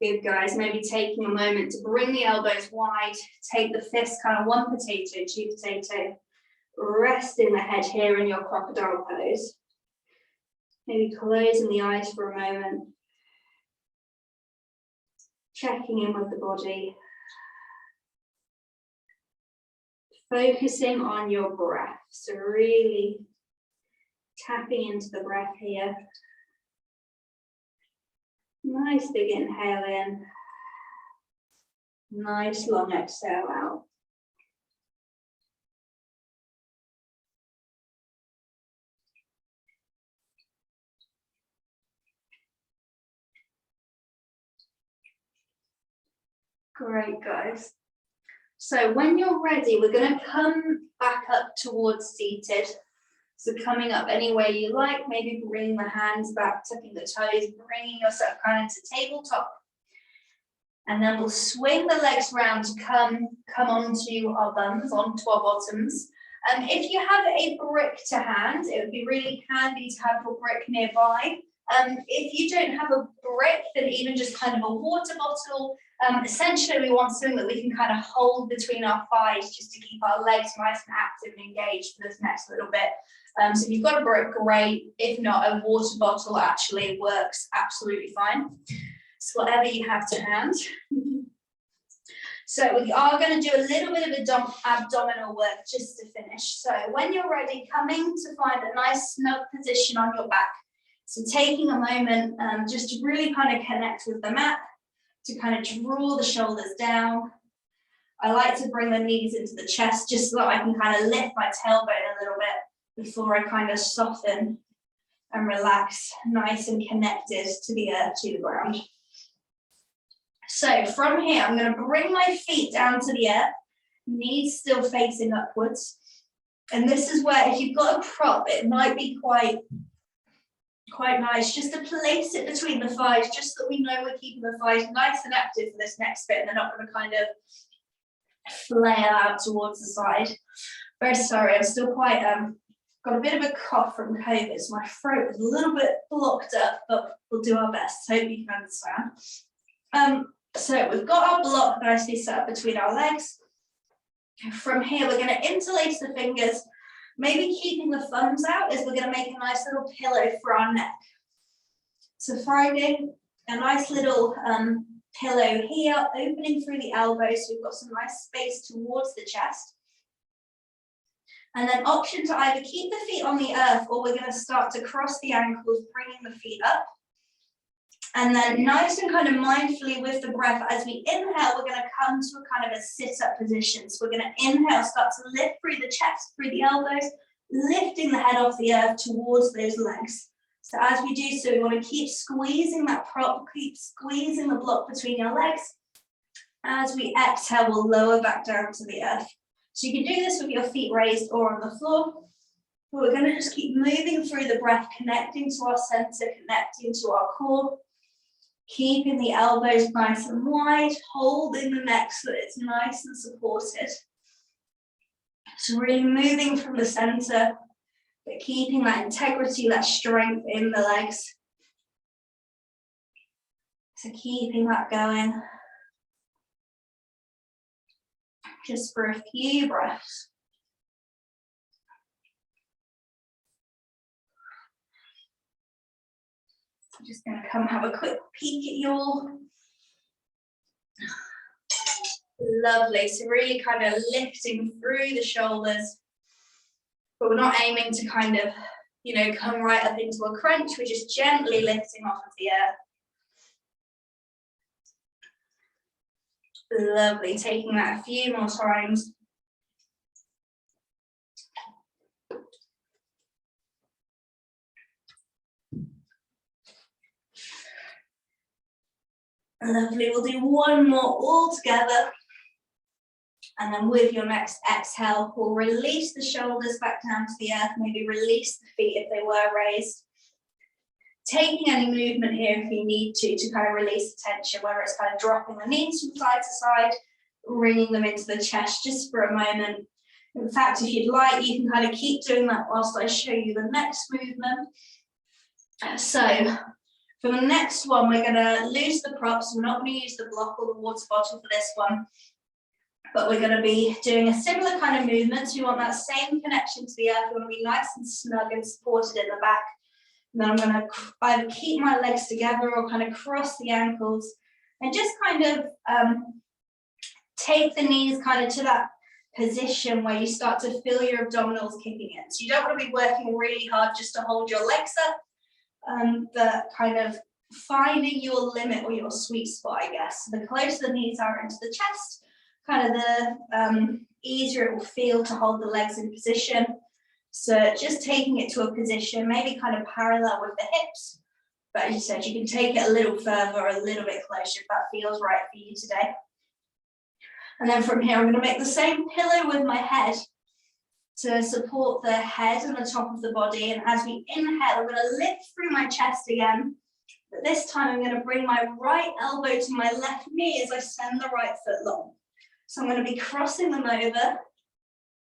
Speaker 1: Good, guys. Maybe taking a moment to bring the elbows wide, take the fists kind of 1 potato, 2 potato. Resting the head here in your crocodile pose. Maybe closing the eyes for a moment. Checking in with the body. Focusing on your breath. So really tapping into the breath here. Nice big inhale in. Nice long exhale out. Great, guys. So when you're ready, we're going to come back up towards seated. So coming up any way you like, maybe bringing the hands back, tucking the toes, bringing yourself kind of to tabletop. And then we'll swing the legs round to come onto our bums, onto our bottoms. If you have a brick to hand, it would be really handy to have your brick nearby. If you don't have a brick, then even just kind of a water bottle. Essentially, we want something that we can kind of hold between our thighs just to keep our legs nice and active and engaged for this next little bit. So if you've got a brick, great. If not, a water bottle actually works absolutely fine. So whatever you have to hand. So we are going to do a little bit of abdominal work just to finish. So when you're ready, coming to find a nice snug position on your back. So taking a moment just to really kind of connect with the mat, to kind of draw the shoulders down. I like to bring the knees into the chest just so that I can kind of lift my tailbone a little bit before I kind of soften and relax, nice and connected to the earth, to the ground. So from here, I'm going to bring my feet down to the earth, knees still facing upwards. And this is where, if you've got a prop, it might be quite nice just to place it between the thighs, just so that we know we're keeping the thighs nice and active for this next bit, and they're not going to kind of flail out towards the side. Very sorry, I'm still quite, got a bit of a cough from COVID, so my throat is a little bit blocked up, but we'll do our best. Hope you can understand. So we've got our block nicely set up between our legs. From here, we're going to interlace the fingers, maybe keeping the thumbs out, as we're going to make a nice little pillow for our neck. So finding a nice little pillow here, opening through the elbows, so we've got some nice space towards the chest. And then option to either keep the feet on the earth, or we're going to start to cross the ankles, bringing the feet up. And then nice and kind of mindfully with the breath, as we inhale, we're going to come to a kind of a sit-up position. So we're going to inhale, start to lift through the chest, through the elbows, lifting the head off the earth towards those legs. So as we do so, we want to keep squeezing that prop, keep squeezing the block between your legs. As we exhale, we'll lower back down to the earth. So you can do this with your feet raised or on the floor. But we're going to just keep moving through the breath, connecting to our center, connecting to our core. Keeping the elbows nice and wide, holding the neck so that it's nice and supported. So really moving from the center, but keeping that integrity, that strength in the legs. So keeping that going. Just for a few breaths. I'm just going to come have a quick peek at your. Lovely. So really kind of lifting through the shoulders, but we're not aiming to kind of, come right up into a crunch. We're just gently lifting off of the earth. Lovely. Taking that a few more times. Lovely, we'll do one more all together. And then with your next exhale, we'll release the shoulders back down to the earth, maybe release the feet if they were raised. Taking any movement here if you need to kind of release the tension, whether it's kind of dropping the knees from side to side, bringing them into the chest just for a moment. In fact, if you'd like, you can kind of keep doing that whilst I show you the next movement. So, for the next one, we're going to lose the props. We're not going to use the block or the water bottle for this one, but we're going to be doing a similar kind of movement. So we want that same connection to the earth. We want to be nice and snug and supported in the back. And then I'm going to either keep my legs together or kind of cross the ankles and just kind of take the knees kind of to that position where you start to feel your abdominals kicking in. So you don't want to be working really hard just to hold your legs up. But kind of finding your limit or your sweet spot, I guess. The closer the knees are into the chest, kind of the easier it will feel to hold the legs in position. So just taking it to a position, maybe kind of parallel with the hips. But as you said, you can take it a little further or a little bit closer if that feels right for you today. And then from here, I'm going to make the same pillow with my head to support the head and the top of the body. And as we inhale, I'm going to lift through my chest again. But this time I'm going to bring my right elbow to my left knee as I send the right foot long. So I'm going to be crossing them over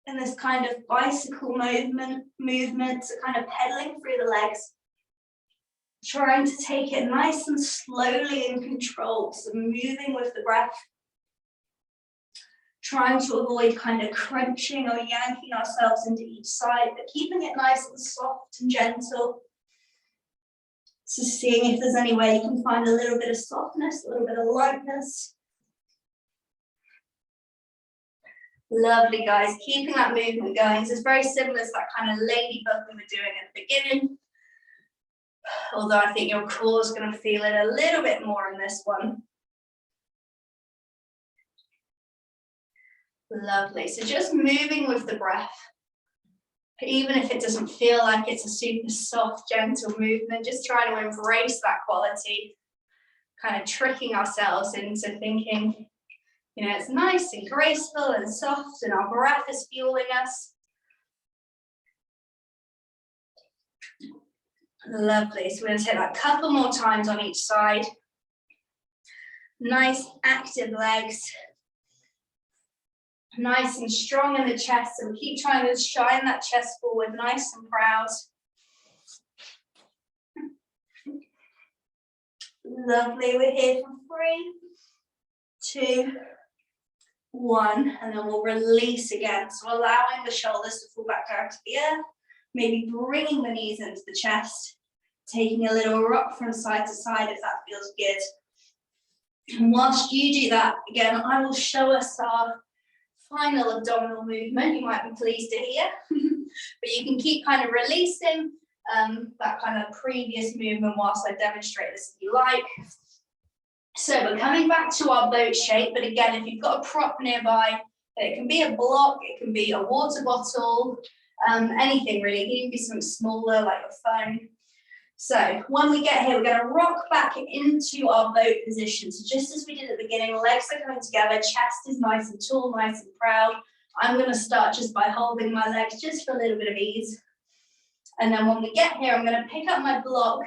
Speaker 1: in this kind of bicycle movement, so kind of pedaling through the legs. Trying to take it nice and slowly in control, so moving with the breath. Trying to avoid kind of crunching or yanking ourselves into each side, but keeping it nice and soft and gentle. So seeing if there's any way you can find a little bit of softness, a little bit of lightness. Lovely, guys. Keeping that movement going. So it's very similar to that kind of ladybug we were doing at the beginning. Although I think your core is going to feel it a little bit more in this one. Lovely. So just moving with the breath. Even if it doesn't feel like it's a super soft, gentle movement, just trying to embrace that quality, kind of tricking ourselves into thinking, you know, it's nice and graceful and soft and our breath is fueling us. Lovely. So we're going to take that a couple more times on each side. Nice active legs. Nice and strong in the chest, and keep trying to shine that chest forward, nice and proud. Lovely, we're here for 3, 2, 1, and then we'll release again. So allowing the shoulders to fall back down to the earth, maybe bringing the knees into the chest, taking a little rock from side to side if that feels good. And whilst you do that, again, I will show us our final abdominal movement. You might be pleased to hear, but you can keep kind of releasing that kind of previous movement whilst I demonstrate this if you like. So we're coming back to our boat shape, but again, if you've got a prop nearby, it can be a block, it can be a water bottle, anything really. It can even be something smaller like a phone. So when we get here, we're going to rock back into our boat position. So just as we did at the beginning, legs are coming together, chest is nice and tall, nice and proud. I'm going to start just by holding my legs just for a little bit of ease. And then when we get here, I'm going to pick up my block,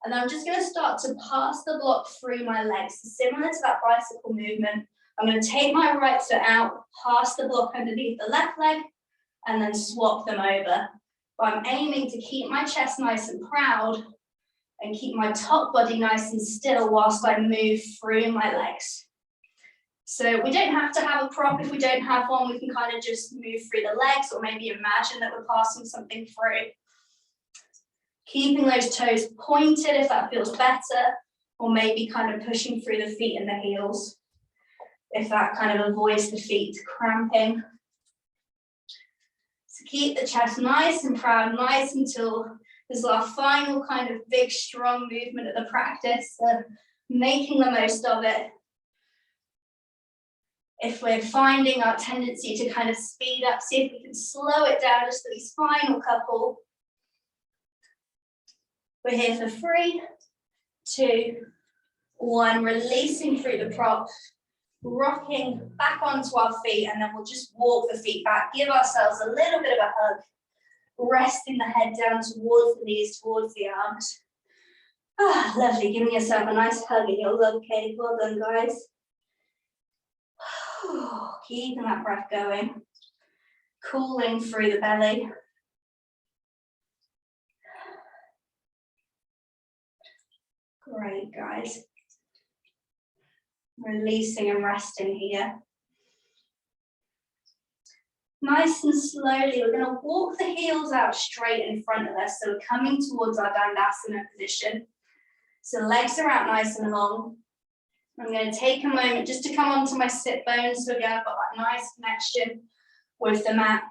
Speaker 1: and I'm just going to start to pass the block through my legs. So similar to that bicycle movement, I'm going to take my right foot out, pass the block underneath the left leg, and then swap them over. But I'm aiming to keep my chest nice and proud and keep my top body nice and still whilst I move through my legs. So we don't have to have a prop. If we don't have one, we can kind of just move through the legs, or maybe imagine that we're passing something through. Keeping those toes pointed if that feels better, or maybe kind of pushing through the feet and the heels if that kind of avoids the feet cramping. So keep the chest nice and proud, nice and tall. This is our final kind of big, strong movement of the practice, so making the most of it. If we're finding our tendency to kind of speed up, see if we can slow it down just for these final couple. We're here for 3, 2, 1, releasing through the prop, rocking back onto our feet, and then we'll just walk the feet back, give ourselves a little bit of a hug, resting the head down towards the knees, towards the arms. Ah, lovely, giving yourself a nice hug in your love cave. Well done, guys. Keeping that breath going, cooling through the belly. Great, guys. Releasing and resting here. Nice and slowly, we're going to walk the heels out straight in front of us. So we're coming towards our Dandasana position. So legs are out nice and long. I'm going to take a moment just to come onto my sit bones. So again, I've got that nice connection with the mat.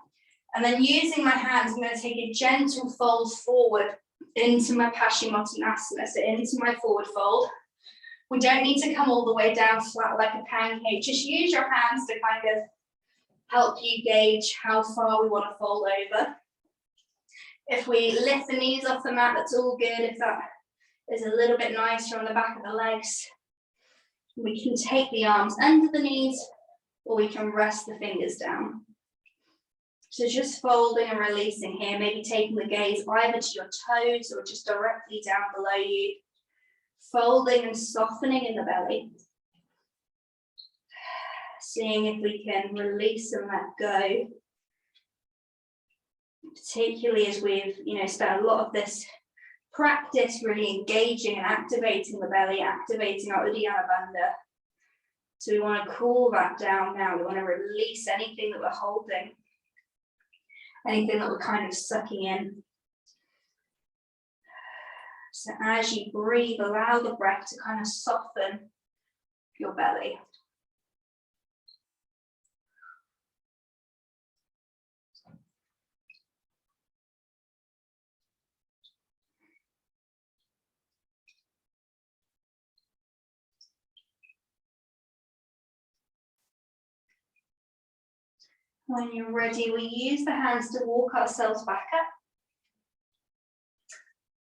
Speaker 1: And then using my hands, I'm going to take a gentle fold forward into my Paschimottanasana, so into my forward fold. We don't need to come all the way down flat like a pancake. Just use your hands to kind of help you gauge how far we want to fold over. If we lift the knees off the mat, that's all good. If that is a little bit nicer on the back of the legs, we can take the arms under the knees or we can rest the fingers down. So just folding and releasing here, maybe taking the gaze either to your toes or just directly down below you. Folding and softening in the belly. Seeing if we can release and let go. Particularly as we've, spent a lot of this practice really engaging and activating the belly, activating our Uddiyana Bandha. So we want to cool that down now. We want to release anything that we're holding, anything that we're kind of sucking in. So as you breathe, allow the breath to kind of soften your belly. When you're ready, we use the hands to walk ourselves back up.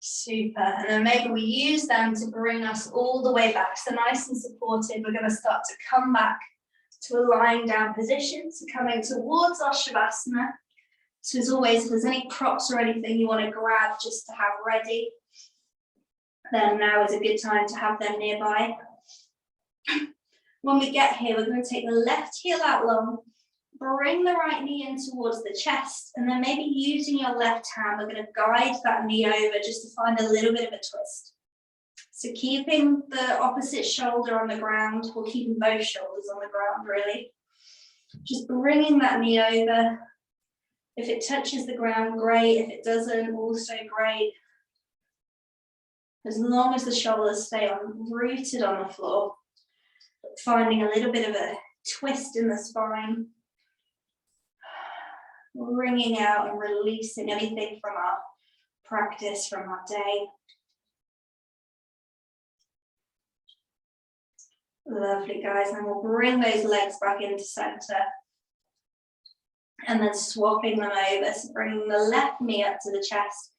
Speaker 1: Super, and then maybe we use them to bring us all the way back. So nice and supported, we're going to start to come back to a lying down position, so coming towards our Shavasana. So as always, if there's any props or anything you want to grab just to have ready, then now is a good time to have them nearby. When we get here, we're going to take the left heel out long, bring the right knee in towards the chest, and then maybe using your left hand, we're going to guide that knee over just to find a little bit of a twist. So keeping the opposite shoulder on the ground, or keeping both shoulders on the ground really. Just bringing that knee over. If it touches the ground, great. If it doesn't, also great. As long as the shoulders stay rooted on the floor, finding a little bit of a twist in the spine. Wringing out and releasing anything from our practice, from our day. Lovely, guys. And we'll bring those legs back into center. And then swapping them over. So bringing the left knee up to the chest.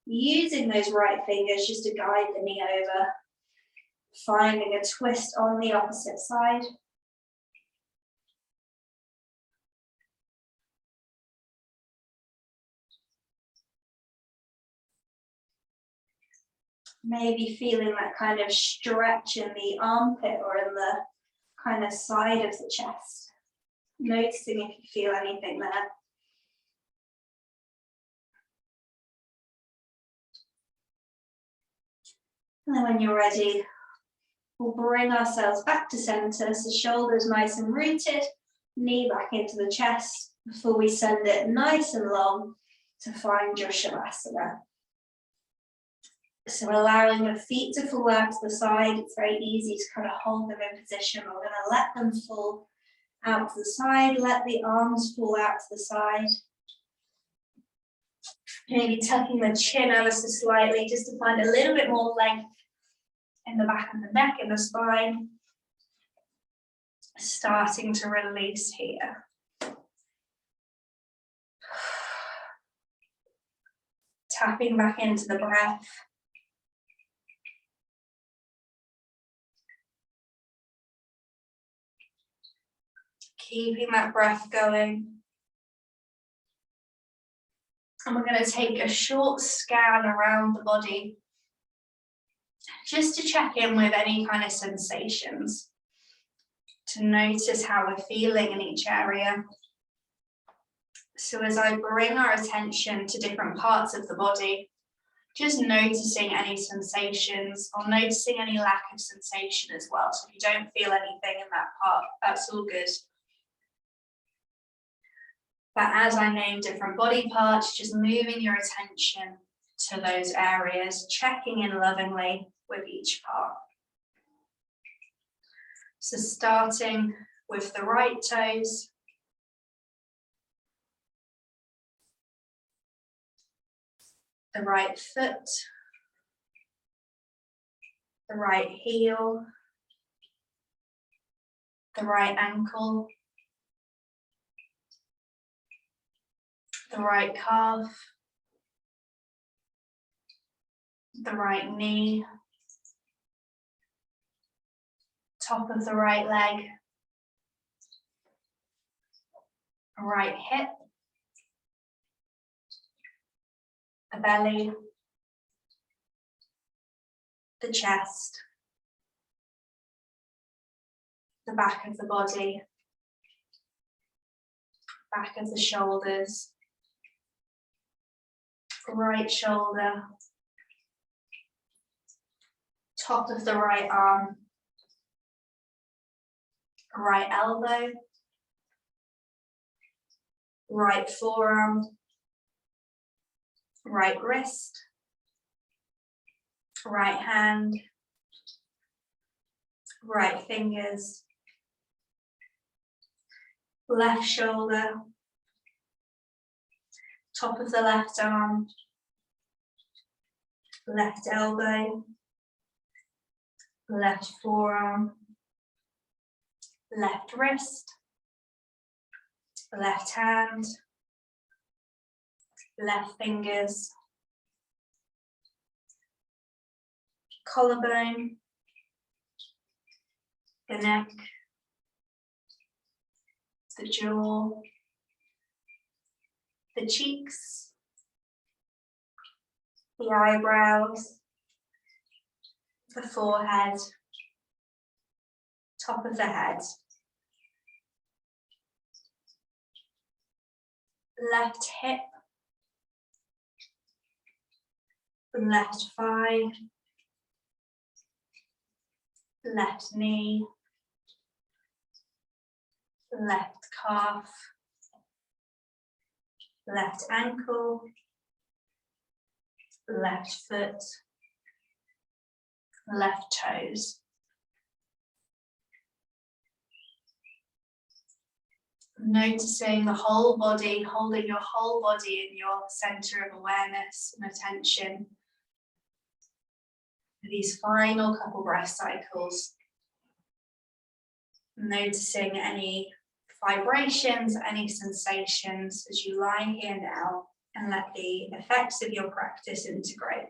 Speaker 1: Using those right fingers just to guide the knee over. Finding a twist on the opposite side. Maybe feeling that kind of stretch in the armpit or in the kind of side of the chest. Noticing if you feel anything there. And then when you're ready, we'll bring ourselves back to center. So shoulders nice and rooted, knee back into the chest before we send it nice and long to find your Shavasana. So allowing the feet to fall out to the side, it's very easy to kind of hold them in position. We're going to let them fall out to the side, let the arms fall out to the side. Maybe tucking the chin ever so slightly just to find a little bit more length in the back of the neck and the spine. Starting to release here. Tapping back into the breath. Keeping that breath going. And we're going to take a short scan around the body just to check in with any kind of sensations, to notice how we're feeling in each area. So as I bring our attention to different parts of the body, just noticing any sensations or noticing any lack of sensation as well. So if you don't feel anything in that part, that's all good. But as I name different body parts, just moving your attention to those areas, checking in lovingly with each part. So starting with the right toes. The right foot. The right heel. The right ankle. The right calf, the right knee, top of the right leg, right hip, the belly, the chest, the back of the body, back of the shoulders, right shoulder, top of the right arm, right elbow, right forearm, right wrist, right hand, right fingers, left shoulder, top of the left arm, left elbow, left forearm, left wrist, left hand, left fingers, collarbone, the neck, the jaw, the cheeks, the eyebrows, the forehead, top of the head, left hip, left thigh, left knee, left calf, left ankle, left foot, left toes. Noticing the whole body, holding your whole body in your center of awareness and attention. These final couple breath cycles. Noticing any vibrations, any sensations as you lie here now and let the effects of your practice integrate.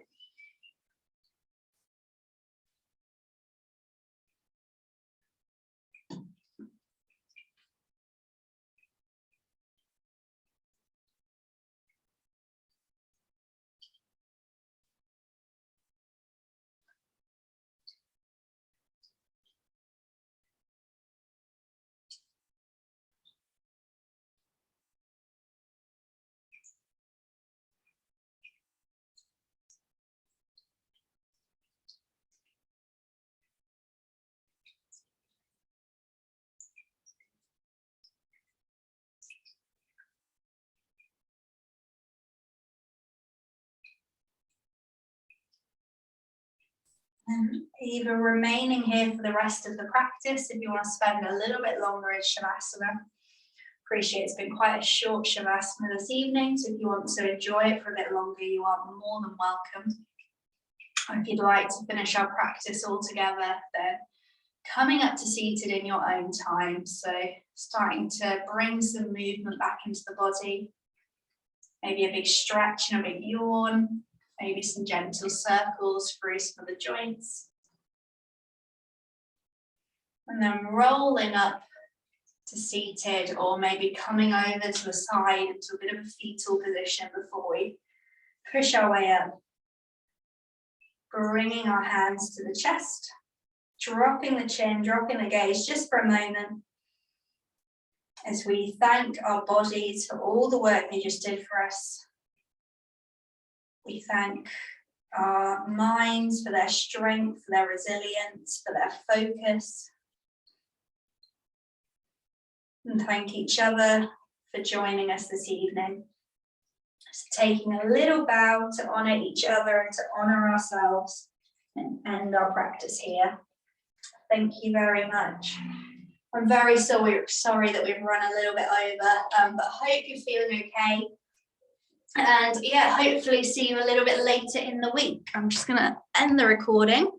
Speaker 1: Either remaining here for the rest of the practice if you want to spend a little bit longer in Shavasana. Appreciate it's been quite a short Shavasana this evening, so if you want to enjoy it for a bit longer, you are more than welcome. And if you'd like to finish our practice all together, then coming up to seated in your own time. So starting to bring some movement back into the body. Maybe a big stretch and a big yawn. Maybe some gentle circles through some of the joints. And then rolling up to seated, or maybe coming over to the side into a bit of a fetal position before we push our way up. Bringing our hands to the chest, dropping the chin, dropping the gaze just for a moment. As we thank our bodies for all the work they just did for us. We thank our minds for their strength, for their resilience, for their focus. And thank each other for joining us this evening. So taking a little bow to honour each other and to honour ourselves and end our practice here. Thank you very much. I'm very sorry that we've run a little bit over, but I hope you're feeling okay. And yeah, hopefully see you a little bit later in the week. I'm just going to end the recording.